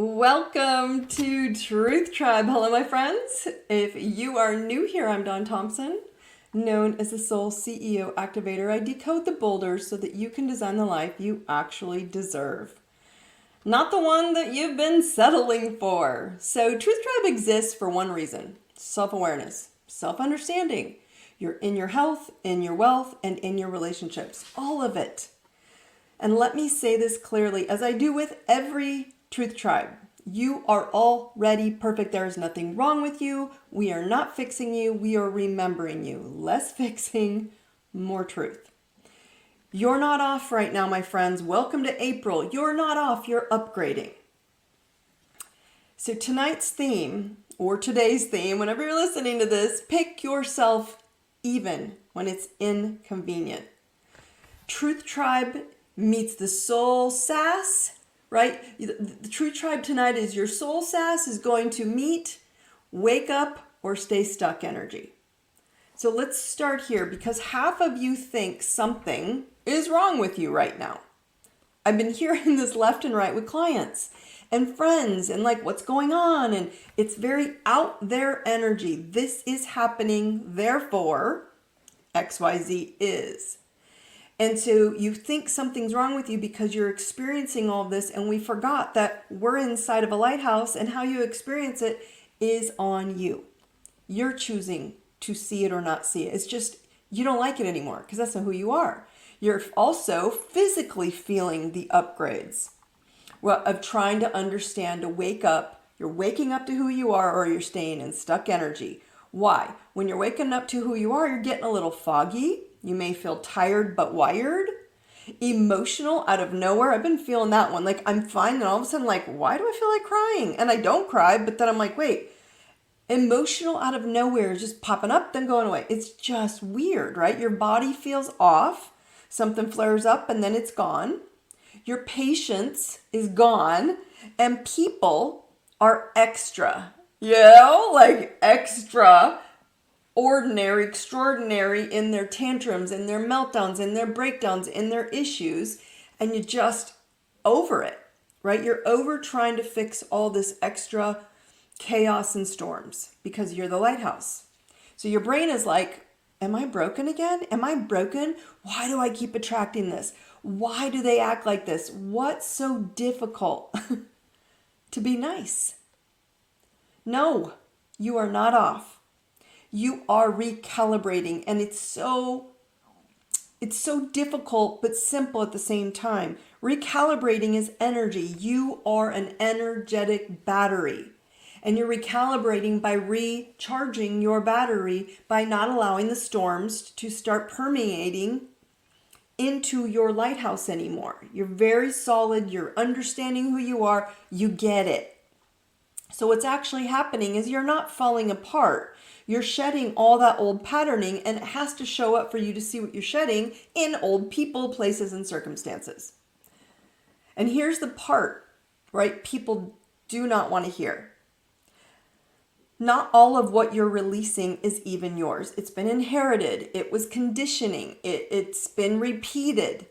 Welcome to Truth Tribe. Hello, my friends. If you are new here, I'm Daune Thompson, known as the Soul CEO Activator. I decode the boulders so that you can design the life you actually deserve, not the one that you've been settling for. So Truth Tribe exists for one reason: self-awareness, self-understanding. You're in your health, in your wealth, and in your relationships, all of it. And let me say this clearly, as I do with every Truth Tribe. You are already perfect. There is nothing wrong with you. We are not fixing you. We are remembering you. Less fixing, more truth. You're not off right now, my friends. Welcome to April. You're not off. You're upgrading. So tonight's theme, or today's theme, whenever you're listening to this, pick yourself even when it's inconvenient. Truth Tribe meets the soul sass. Right? The True Tribe tonight is your soul sass is going to meet wake up or stay stuck energy. So let's start here, because half of you think something is wrong with you right now. I've been hearing this left and right with clients and friends and like, what's going on? And it's very out there energy. This is happening, therefore XYZ is. And so you think something's wrong with you because you're experiencing all this, and we forgot that we're inside of a lighthouse, and how you experience it is on you. You're choosing to see it or not see it. It's just you don't like it anymore because that's not who you are. You're also physically feeling the upgrades of trying to understand, to wake up. You're waking up to who you are, or you're staying in stuck energy. Why? When you're waking up to who you are, you're getting a little foggy. You may feel tired but wired, emotional out of nowhere. I've been feeling that one. Like I'm fine, and all of a sudden, like, why do I feel like crying? And I don't cry, but then I'm like, wait, emotional out of nowhere is just popping up, then going away. It's just weird, right? Your body feels off. Something flares up and then it's gone. Your patience is gone, and people are extra, like extra ordinary, extraordinary in their tantrums, in their meltdowns, in their breakdowns, in their issues, and you're just over it, right? You're over trying to fix all this extra chaos and storms because you're the lighthouse. So your brain is like, am I broken again? Am I broken? Why do I keep attracting this? Why do they act like this? What's so difficult to be nice? No, you are not off. You are recalibrating, and it's so difficult but simple at the same time. Recalibrating is energy. You are an energetic battery, and you're recalibrating by recharging your battery, by not allowing the storms to start permeating into your lighthouse anymore. You're very solid. You're understanding who you are. You get it. So what's actually happening is you're not falling apart. You're shedding all that old patterning, and it has to show up for you to see what you're shedding in old people, places, and circumstances. And here's the part, right? People do not want to hear. Not all of what you're releasing is even yours. It's been inherited. It was conditioning. It's been repeated,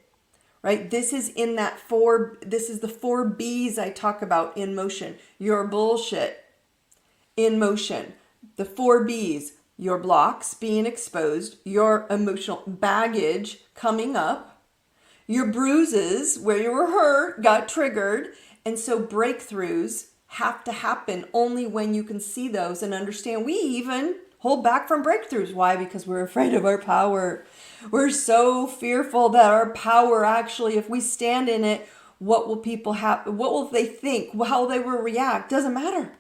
right? This is the 4 B's I talk about in motion. Your bullshit in motion. The 4 B's, your blocks being exposed, your emotional baggage coming up, your bruises where you were hurt got triggered. And so breakthroughs have to happen only when you can see those and understand. We even hold back from breakthroughs. Why? Because we're afraid of our power. We're so fearful that our power actually, if we stand in it, what will people have? What will they think? How they will react? Doesn't matter.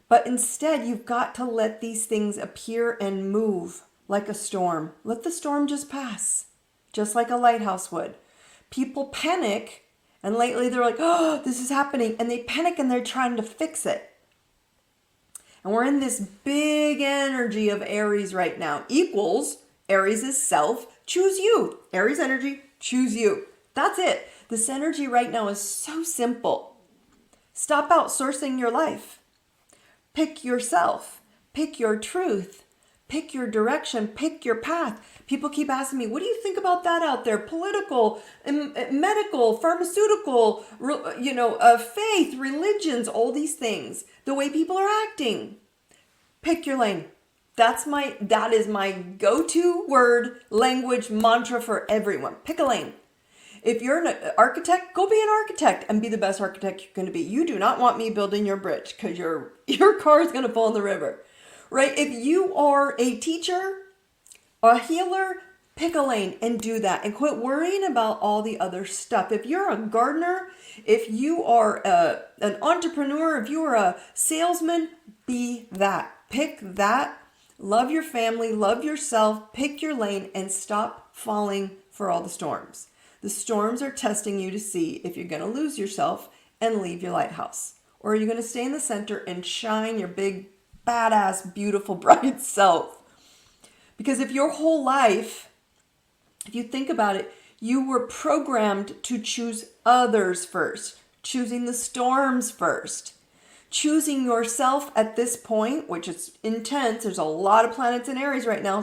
But instead, you've got to let these things appear and move like a storm. Let the storm just pass, just like a lighthouse would. People panic, and lately they're like, oh, this is happening. And they panic and they're trying to fix it. And we're in this big energy of Aries right now. Equals, Aries is self, choose you. Aries energy, choose you. That's it. This energy right now is so simple. Stop outsourcing your life. Pick yourself. Pick your truth. Pick your direction, pick your path. People keep asking me, what do you think about that out there? Political, medical, pharmaceutical, faith, religions, all these things. The way people are acting. Pick your lane. That is my go-to word, language, mantra for everyone. Pick a lane. If you're an architect, go be an architect and be the best architect you're going to be. You do not want me building your bridge because your car is going to fall in the river, right? If you are a teacher, a healer, pick a lane and do that and quit worrying about all the other stuff. If you're a gardener, if you are an entrepreneur, if you are a salesman, be that. Pick that. Love your family, love yourself, pick your lane and stop falling for all the storms. The storms are testing you to see if you're going to lose yourself and leave your lighthouse. Or are you going to stay in the center and shine your big, badass, beautiful, bright self? Because if your whole life, if you think about it, you were programmed to choose others first, choosing the storms first. Choosing yourself at this point, which is intense, there's a lot of planets in Aries right now,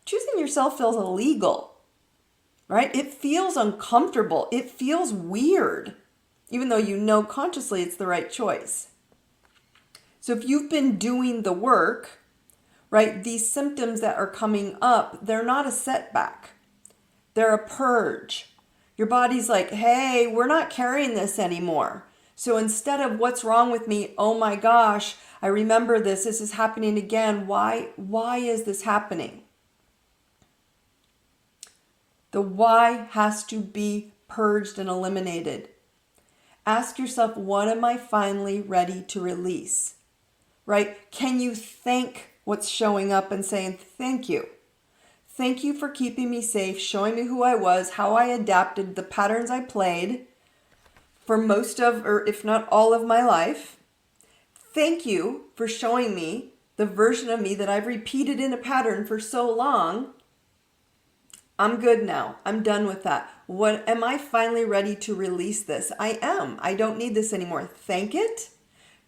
choosing yourself feels illegal, right? It feels uncomfortable. It feels weird, even though you know consciously it's the right choice. So if you've been doing the work, right, these symptoms that are coming up, they're not a setback. They're a purge. Your body's like, hey, we're not carrying this anymore. So instead of what's wrong with me, oh my gosh, I remember this is happening again. Why is this happening? The why has to be purged and eliminated. Ask yourself, what am I finally ready to release? Right? Can you thank what's showing up and saying, thank you. Thank you for keeping me safe, showing me who I was, how I adapted, the patterns I played for most of, or if not all of my life. Thank you for showing me the version of me that I've repeated in a pattern for so long. I'm good now. I'm done with that. What am I finally ready to release this? I am. I don't need this anymore. Thank it,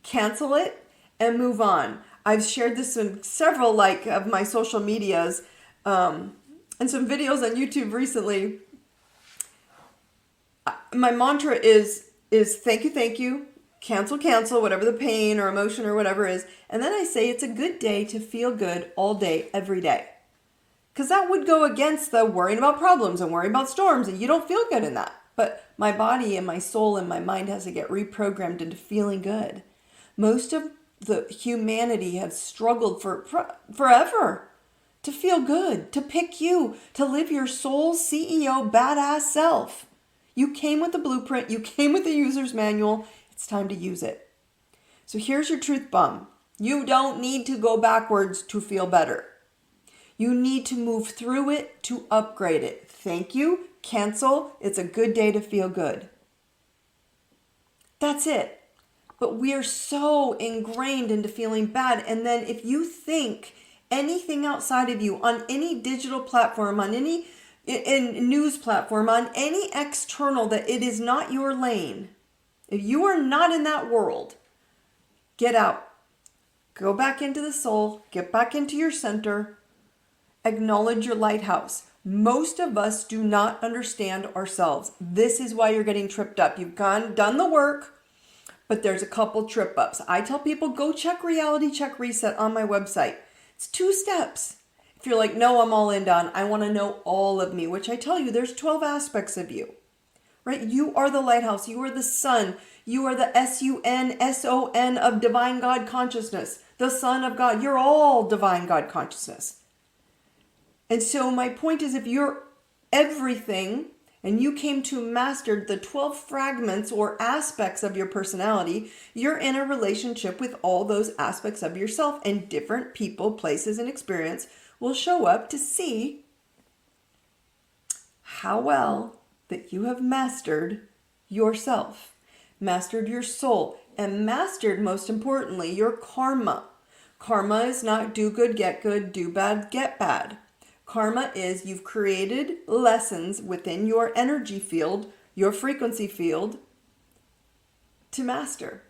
cancel it, and move on. I've shared this in several of my social medias and some videos on YouTube recently. My mantra is thank you, cancel, whatever the pain or emotion or whatever is. And then I say it's a good day to feel good all day, every day. Because that would go against the worrying about problems and worrying about storms. And you don't feel good in that. But my body and my soul and my mind has to get reprogrammed into feeling good. Most of the humanity have struggled for forever to feel good, to pick you, to live your soul CEO badass self. You came with the blueprint. You came with the user's manual. It's time to use it. So here's your truth bomb. You don't need to go backwards to feel better. You need to move through it to upgrade it. Thank you. Cancel. It's a good day to feel good. That's it. But we are so ingrained into feeling bad. And then if you think anything outside of you on any digital platform, on any in news platform, on any external, that it is not your lane, if you are not in that world, get out. Go back into the soul. Get back into your center. Acknowledge your lighthouse. Most of us do not understand ourselves. This is why you're getting tripped up. You've done the work, but there's a couple trip ups. I tell people, go check Reality Check Reset on my website. It's 2 steps. If you're like, no, I'm all in, Dawn. I want to know all of me, which I tell you, there's 12 aspects of you, right? You are the lighthouse. You are the sun. You are the SUNSON of divine God consciousness, the Son of God. You're all divine God consciousness. And so my point is, if you're everything and you came to master the 12 fragments or aspects of your personality, you're in a relationship with all those aspects of yourself, and different people, places, and experience will show up to see how well that you have mastered yourself, mastered your soul, and mastered, most importantly, your karma. Karma is not do good, get good, do bad, get bad. Karma is you've created lessons within your energy field, your frequency field, to master.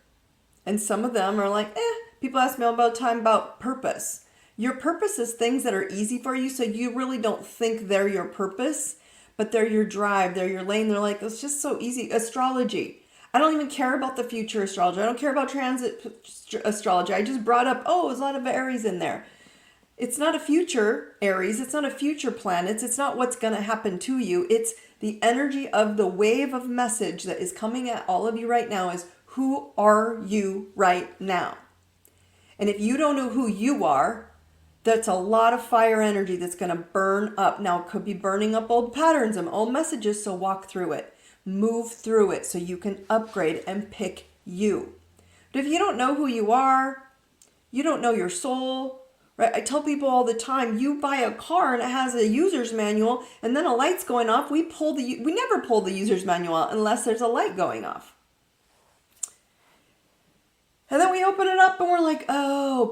And some of them are like, people ask me all about time about purpose. Your purpose is things that are easy for you, so you really don't think they're your purpose, but they're your drive, they're your lane. They're like, it's just so easy. Astrology. I don't even care about the future astrology. I don't care about transit astrology. I just brought up, there's a lot of Aries in there. It's not a future Aries. It's not a future planets. It's not what's going to happen to you. It's the energy of the wave of message that is coming at all of you right now is, who are you right now? And if you don't know who you are, that's a lot of fire energy that's going to burn up. Now, it could be burning up old patterns and old messages, so walk through it. Move through it so you can upgrade and pick you. But if you don't know who you are, you don't know your soul, right? I tell people all the time, you buy a car and it has a user's manual and then a light's going off. We never pull the user's manual out unless there's a light going off. And then we open it up and we're like,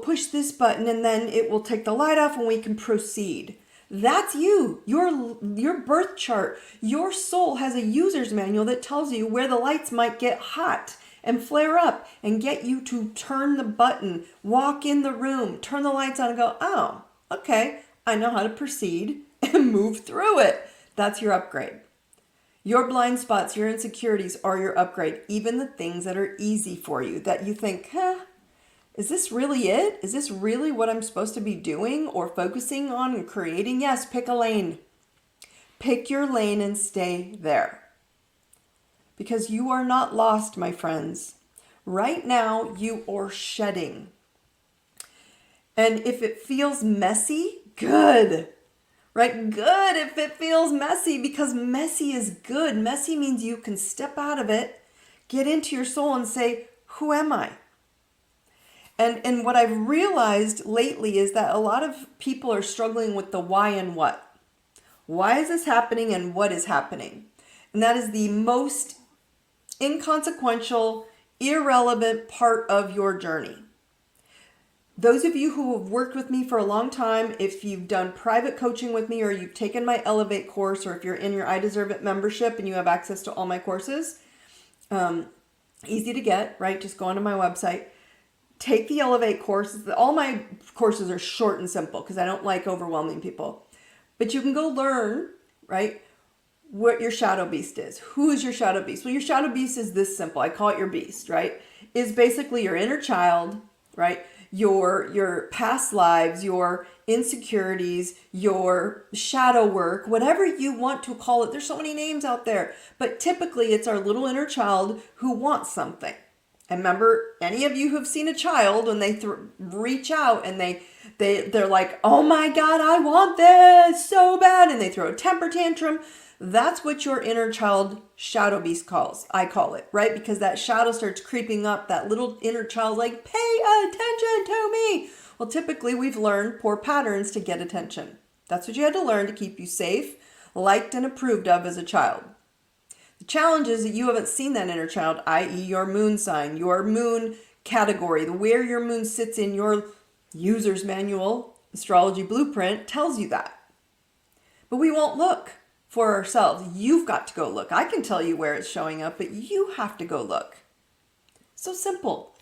push this button and then it will take the light off and we can proceed. That's you, your birth chart. Your soul has a user's manual that tells you where the lights might get hot and flare up and get you to turn the button, walk in the room, turn the lights on and go, oh, okay, I know how to proceed and move through it. That's your upgrade. Your blind spots, your insecurities are your upgrade. Even the things that are easy for you that you think, is this really it? Is this really what I'm supposed to be doing or focusing on and creating? Yes, pick a lane. Pick your lane and stay there. Because you are not lost, my friends. Right now, you are shedding. And if it feels messy, good. Right? Good if it feels messy, because messy is good. Messy means you can step out of it, get into your soul and say, who am I? And what I've realized lately is that a lot of people are struggling with the why and what. Why is this happening and what is happening? And that is the most inconsequential, irrelevant part of your journey. Those of you who have worked with me for a long time, if you've done private coaching with me or you've taken my Elevate course, or if you're in your I Deserve It membership and you have access to all my courses, easy to get, right? Just go onto my website. Take the Elevate course. All my courses are short and simple because I don't like overwhelming people. But you can go learn, right, what your shadow beast is. Who is your shadow beast? Well, your shadow beast is this simple. I call it your beast, right? Is basically your inner child, right? Your past lives, your insecurities, your shadow work, whatever you want to call it. There's so many names out there. But typically it's our little inner child who wants something. And remember, any of you who've seen a child, when they reach out and they're like, oh my God, I want this so bad. And they throw a temper tantrum. That's what your inner child shadow beast calls. I call it, right? Because that shadow starts creeping up. That little inner child like, pay attention to me. Well, typically we've learned poor patterns to get attention. That's what you had to learn to keep you safe, liked, and approved of as a child. The challenge is that you haven't seen that inner child, i.e. your moon sign, your moon category, where your moon sits in your user's manual, astrology blueprint tells you that. But we won't look for ourselves. You've got to go look. I can tell you where it's showing up, but you have to go look. So simple.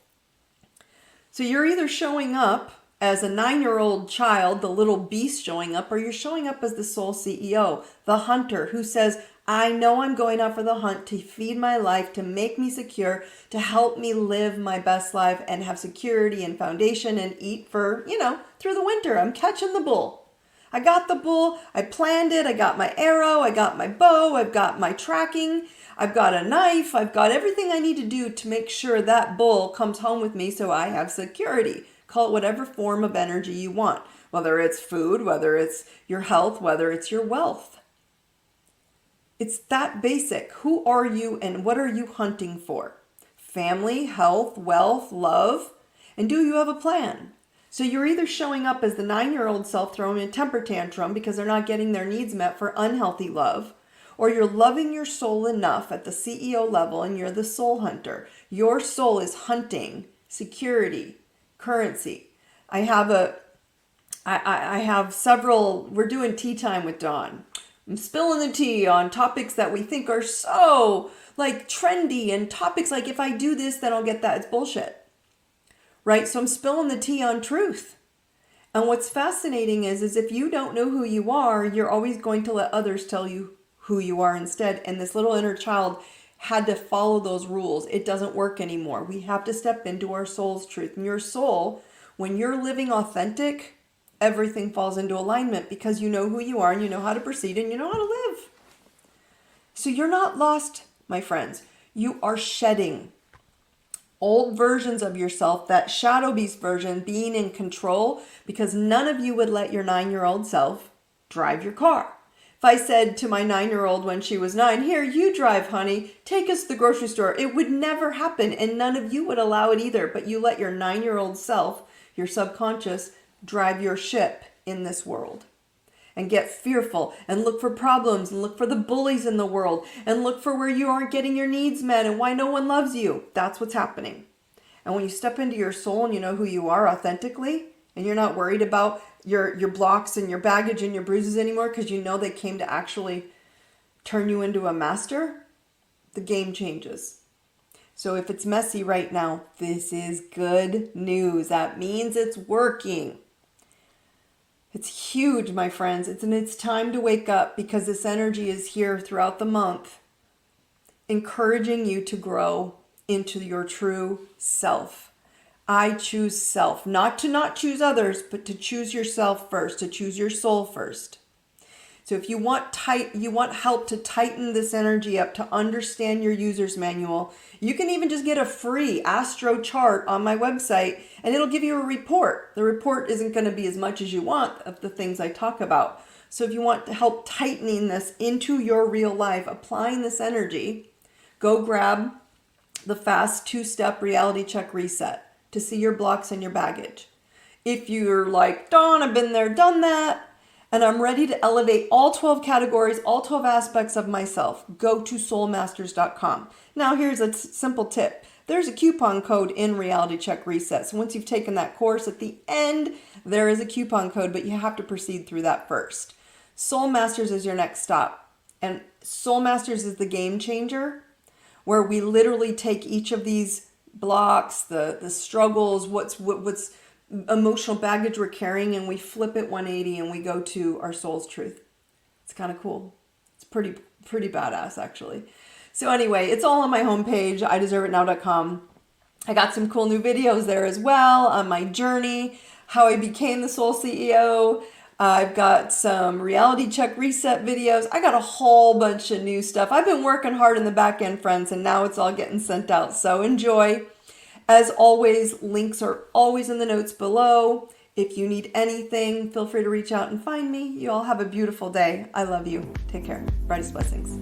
So you're either showing up as a 9-year-old child, the little beast showing up, or you're showing up as the soul CEO, the hunter who says, I know I'm going out for the hunt to feed my life, to make me secure, to help me live my best life and have security and foundation and eat for, through the winter. I'm catching the bull. I got the bull. I planned it. I got my arrow. I got my bow. I've got my tracking. I've got a knife. I've got everything I need to do to make sure that bull comes home with me so I have security. Call it whatever form of energy you want, whether it's food, whether it's your health, whether it's your wealth. It's that basic. Who are you and what are you hunting for? Family, health, wealth, love, and do you have a plan? So you're either showing up as the 9-year-old self throwing a temper tantrum because they're not getting their needs met for unhealthy love, or you're loving your soul enough at the CEO level and you're the soul hunter. Your soul is hunting security, currency. I have several, we're doing tea time with Dawn. I'm spilling the tea on topics that we think are so trendy, and topics like, if I do this, then I'll get that. It's bullshit. Right? So I'm spilling the tea on truth. And what's fascinating is if you don't know who you are, you're always going to let others tell you who you are instead. And this little inner child had to follow those rules. It doesn't work anymore. We have to step into our soul's truth. And your soul, when you're living authentic, everything falls into alignment because you know who you are and you know how to proceed and you know how to live. So you're not lost, my friends. You are shedding old versions of yourself, that shadow beast version, being in control, because none of you would let your 9-year-old self drive your car. If I said to my 9-year-old when she was 9, here, you drive, honey, take us to the grocery store, it would never happen, and none of you would allow it either, but you let your 9-year-old self, your subconscious, drive your ship in this world. And get fearful and look for problems and look for the bullies in the world and look for where you aren't getting your needs met and why no one loves you. That's what's happening. And when you step into your soul and you know who you are authentically and you're not worried about your blocks and your baggage and your bruises anymore because you know they came to actually turn you into a master, the game changes. So if it's messy right now, this is good news. That means it's working. It's huge, my friends. It's time to wake up because this energy is here throughout the month, encouraging you to grow into your true self. I choose self, not choose others, but to choose yourself first, to choose your soul first. So if you want help to tighten this energy up, to understand your user's manual, you can even just get a free astro chart on my website and it'll give you a report. The report isn't going to be as much as you want of the things I talk about. So if you want help tightening this into your real life, applying this energy, go grab the fast 2-step reality check reset to see your blocks and your baggage. If you're like, Dawn, I've been there, done that, and I'm ready to elevate all 12 categories, all 12 aspects of myself, go to soulmasters.com. Now here's a simple tip. There's a coupon code in Reality Check Reset. So once you've taken that course, at the end, there is a coupon code, but you have to proceed through that first. Soul Masters is your next stop. And Soul Masters is the game changer, where we literally take each of these blocks, the struggles, what's emotional baggage we're carrying, and we flip it 180 and we go to our soul's truth. It's kind of cool. It's pretty badass, actually. So anyway, it's all on my homepage, ideserveitnow.com. I got some cool new videos there as well on my journey, how I became the Soul CEO. I've got some reality check reset videos. I got a whole bunch of new stuff. I've been working hard in the back end, friends, and now it's all getting sent out. So enjoy. As always, links are always in the notes below. If you need anything, feel free to reach out and find me. You all have a beautiful day. I love you. Take care. Brightest blessings.